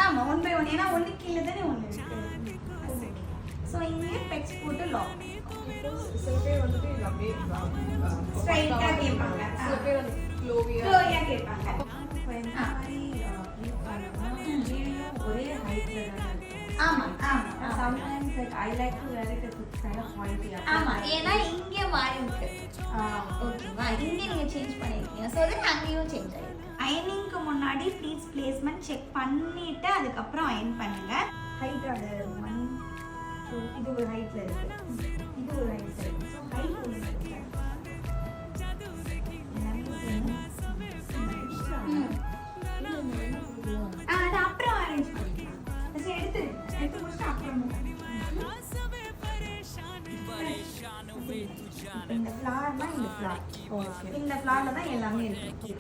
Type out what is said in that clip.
ஆமா 1 by 1 ஏன்னா ஒண்ணு கீழ தானே ஒண்ணு இருக்கு. சோ இங்க பெட்ஸ் போட்டு லாக். சில பேர் வந்துட்டு இது அப்படியே ஸ்ட்ரைட்டா கேட்பாங்க. சில பேர் வந்து க்ளோவியா கேட்பாங்க. ஒரே ஹைட்ல தான் இருக்கு. ஆமா ஆமா. Sometimes like I like to wear it if it's kind of pointy. ஆமா ஏன்னா இங்க மாறி இருக்கு. ஓகேவா இங்க நீங்க சேஞ்ச் பண்ணிருக்கீங்க. சோ அது அங்கேயும் சேஞ்ச் ஆயிருக்கு. அயனிங்க்கு முன்னாடி ப்ளீட்ஸ் பிளேஸ்மென்ட் செக் பண்ணிட்டு அதுக்கு அப்புறம் அயன் பண்ணுங்க. ஹைட் அது 1 2 இது ஒரு ஹைட்ல இருக்கு. இது ஒரு ஹைட்ல இருக்கு. சோ ஹைட் ஒன்னு இருக்கு. அது அப்புறம் அரேஞ்ச் பண்ணிக்கலாம். ஃபர்ஸ்ட் எடுத்து முடிச்சிட்டு அப்புறம் இந்த ஃப்ளார்னா இந்த ஃப்ளார். இந்த ஃப்ளார்ல தான் எல்லாமே இருக்கு.